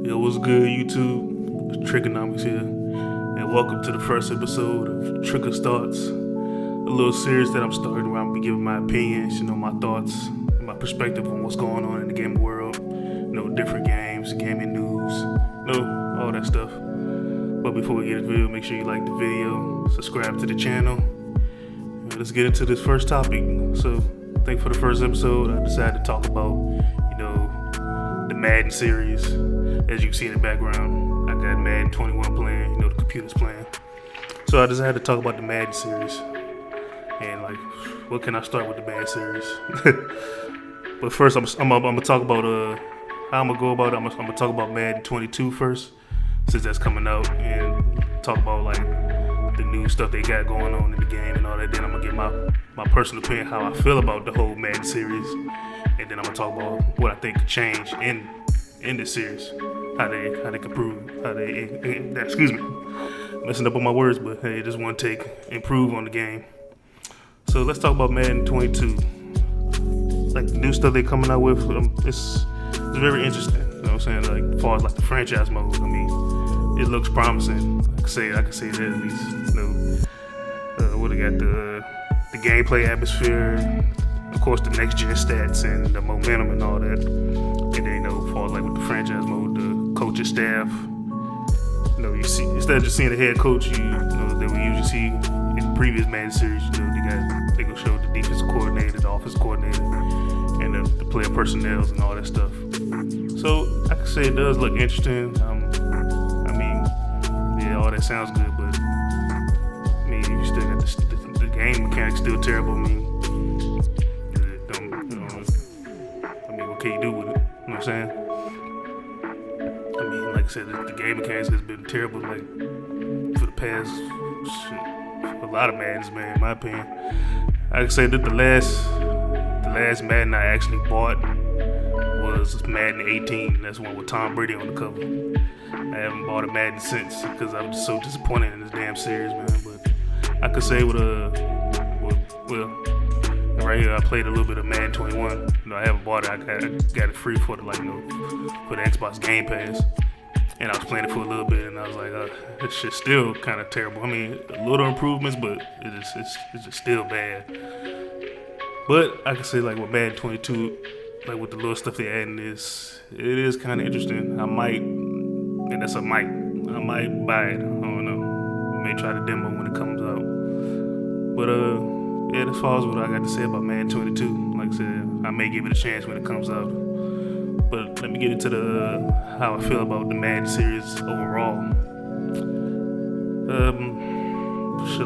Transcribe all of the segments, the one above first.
Yo, what's good, YouTube? It's Trigonomics here, and welcome to the first episode of Triggaz Thoughtz, a little series that I'm starting where I'm gonna be giving my opinions, my thoughts, and my perspective on what's going on in the gaming world, different games, gaming news, all that stuff. But before we get into the video, make sure you like the video, subscribe to the channel, and let's get into this first topic. So, I think for the first episode, I decided to talk about, the Madden series. As you can see in the background, I got Madden 21 playing, the computer's playing. So I decided to talk about the Madden series. And what can I start with the Madden series? But first, I'm gonna talk about how I'm gonna go about it. I'm gonna talk about Madden 22 first, since that's coming out, and talk about the new stuff they got going on in the game and all that. Then I'm gonna get my personal opinion, how I feel about the whole Madden series, and then I'm gonna talk about what I think could change in this series, how they can improve, excuse me, messing up on my words, but hey, just one take, improve on the game. So let's talk about Madden 22. The new stuff they're coming out with, it's very interesting. You know what I'm saying? As far as the franchise mode, it looks promising. I can say that at least. What they got, the gameplay atmosphere, of course the next gen stats and the momentum and all that. And then as far as with the franchise mode, the coaching staff. You see, instead of just seeing the head coach, that we usually see in the previous Madden series, they gonna show the defensive coordinator, the offensive coordinator, and the player personnel and all that stuff. So I can say it does look interesting. All that sounds good, but you still got the game mechanics still terrible. What can you do with it? You know what I'm saying? Like I said, the game mechanics has been terrible, for the past a lot of Maddens, man. In my opinion, I can say that the last Madden I actually bought was Madden 18. That's one with Tom Brady on the cover. I haven't bought a Madden since because I'm just so disappointed in this damn series, man. But I could say right here I played a little bit of Madden 21. I haven't bought it. I got it free for the for the Xbox Game Pass, and I was playing it for a little bit, and I was like, this shit's still kind of terrible. A little improvements, but it's just still bad. But I could say with Madden 22, with the little stuff they're adding, it is kind of interesting. I might buy it. I don't know. May try the demo when it comes out. But as far as what I got to say about Madden 22, like I said, I may give it a chance when it comes out. But let me get into how I feel about the Madden series overall.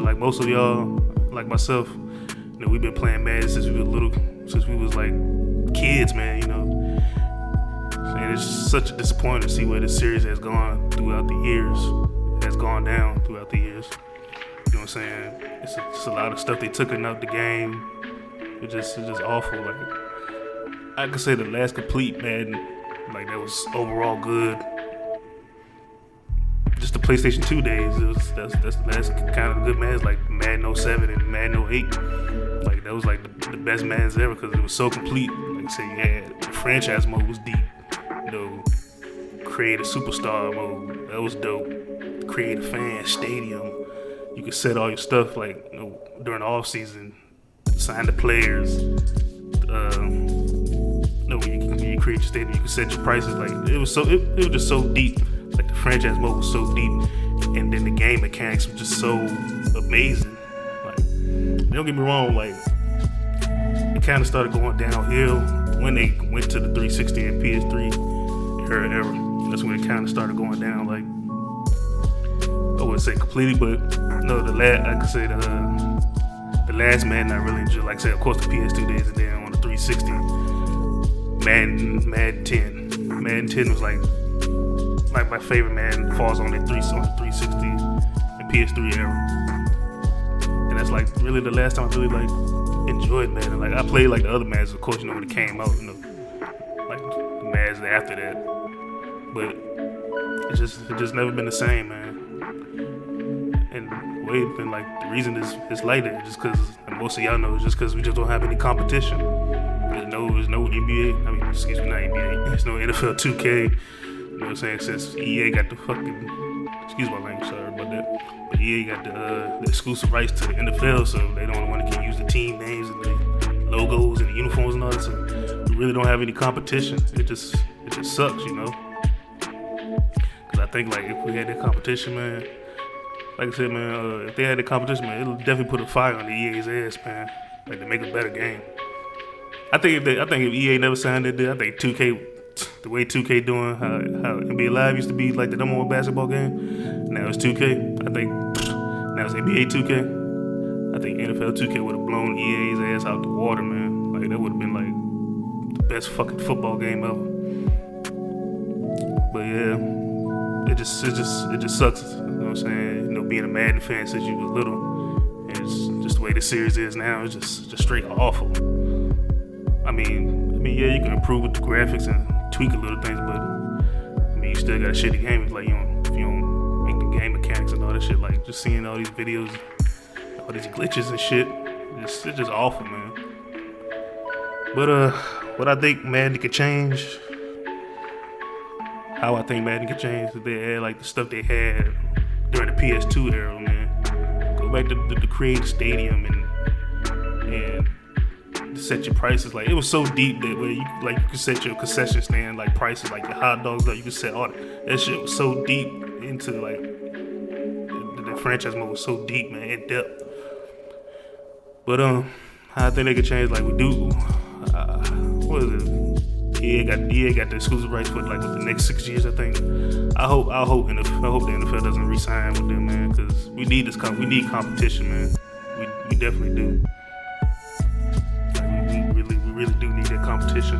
Like most of y'all, like myself, we've been playing Madden since we was kids, man. And it's such a disappointment to see where this series has gone throughout the years. Has gone down throughout the years. You know what I'm saying? It's a lot of stuff they took out the game. It's just awful. I could say the last complete Madden, that was overall good. Just the PlayStation 2 days, that's the last kind of good Maddens, Madden 07 and Madden 08. That was the best Maddens ever because it was so complete. You had the franchise mode was deep. Create a superstar mode, that was dope. Create a fan stadium. You could set all your stuff during the off season, sign the players. When you create your stadium, you could set your prices. It was just so deep. The franchise mode was so deep, and then the game mechanics were just so amazing. Don't get me wrong, it kind of started going downhill when they went to the 360 and PS3 era. That's when it kind of started going down. I wouldn't say completely, but no, I could say the last Madden I really enjoyed. Like I said, of course, the PS2 days, and then on the 360, Madden 10. Madden 10 was my favorite Madden. Falls on the 360 and PS3 era, and that's really the last time I really enjoyed Madden. I played the other Maddens, of course, when it came out, the Maddens after that, but it's just never been the same, man. And the reason it's like that, just because most of y'all know, is just because we just don't have any competition. There's no NBA. Not NBA. There's no NFL 2K. know what I'm saying? Since EA got the fucking, excuse my language, sorry about that, but EA got the exclusive rights to the NFL, so they don't want to use the team names and the logos and the uniforms and all that. So we really don't have any competition. It just sucks, you know. Cause I think like if we had that competition, man, like I said, man, if they had the competition, man, it'll definitely put a fire on the EA's ass, man. Like to make a better game. I think if EA never signed that deal, I think 2K, the way 2K doing, how NBA Live used to be like the number one basketball game, now it's 2K. I think now it's NBA 2K. I think NFL 2K would have blown EA's ass out the water, man. Like that would have been like the best fucking football game ever. But yeah, it just sucks. You know what I'm saying? You know, being a Madden fan since you was little, and it's just the way the series is now. It's just straight awful. I mean, yeah, you can improve with the graphics and tweak a little things, but I mean, you still got a shitty game. It's like if you don't make the game mechanics and all that shit, like just seeing all these videos, all these glitches and shit, it's just awful, man. But what I think Madden could change, how I think Madden could change, if they had like the stuff they had during the PS2 era, man. Go back to the creative stadium and set your prices. Like it was so deep that where you could set your concession stand like prices, like the hot dogs, like you could set all that shit was so deep into like the franchise mode was so deep, man, in depth. But I think they could change like we do. What is it? EA got the exclusive rights for like with the next 6 years, I think. I hope the NFL doesn't re-sign with them, man, because we need we need competition, man. We definitely do. We really do need that competition.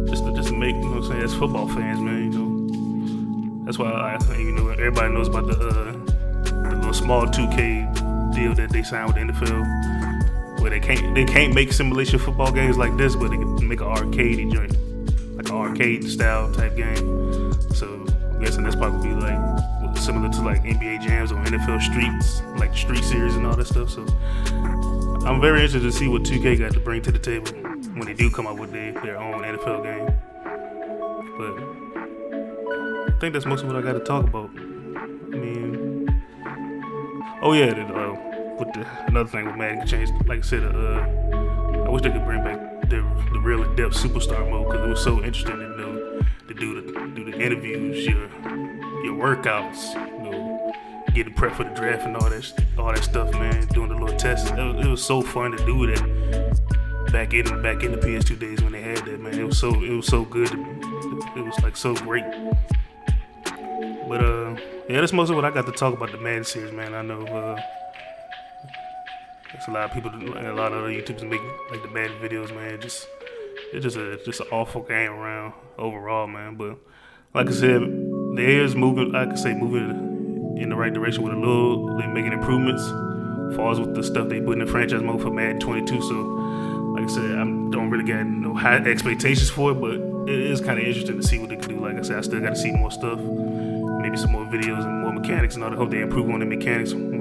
Just to make, you know what I'm saying, as football fans, man, you know. That's why you know, everybody knows about the little small 2K deal that they signed with the NFL, where they can't make simulation football games like this, but they can make an arcade joint, like an arcade style type game. So I'm guessing that's probably like similar to like NBA Jams or NFL Streets, like the Street Series and all that stuff. So I'm very interested to see what 2K got to bring to the table when they do come out with their own NFL game. But I think that's most of what I got to talk about. I mean, oh yeah, another thing with Madden could change, like I said, I wish they could bring back the real in-depth superstar mode, because it was so interesting to know to do the interviews, your workouts, you know, getting prepped for the draft and all that stuff, man. Doing the little tests, it was so fun to do that back in the PS2 days when they had that, man. It was so good. It was like so great. But yeah, that's most of what I got to talk about the Madden series, man. I know there's a lot of people, a lot of other YouTubers make like the Madden videos, man. It's just an awful game around overall, man. But like I said, the air is moving. I could say moving in the right direction with they making improvements. As far as with the stuff they put in the franchise mode for Madden 22. So, like I said, I don't really got no high expectations for it, but it is kind of interesting to see what they can do. Like I said, I still got to see more stuff, maybe some more videos and more mechanics, and I hope they improve on the mechanics when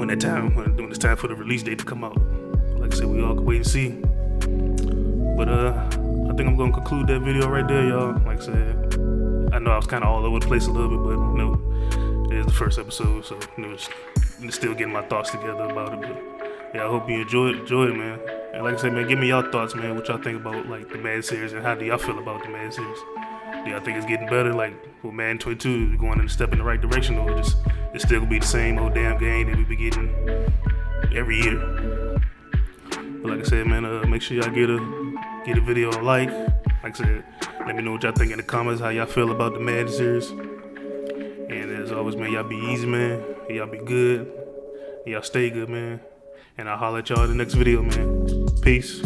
it's time for the release date to come out. Like I said, we all can wait and see. But I think I'm gonna conclude that video right there, y'all. Like I said, I know I was kind of all over the place a little bit, but you know, it is the first episode, so you know, still getting my thoughts together about it. But yeah, I hope you enjoyed it, man. And like I said, man, give me your thoughts, man. What y'all think about like the Madden series, and how do y'all feel about the Madden series? Do y'all think it's getting better? Like with Madden 22, going in a step in the right direction, or it's still gonna be the same old damn game that we be getting every year? But like I said, man, make sure y'all get a video a like. Like I said, let me know what y'all think in the comments, how y'all feel about the Madden series. And as always, man, y'all be easy, man. Y'all be good. Y'all stay good, man. And I'll holler at y'all in the next video, man. Peace.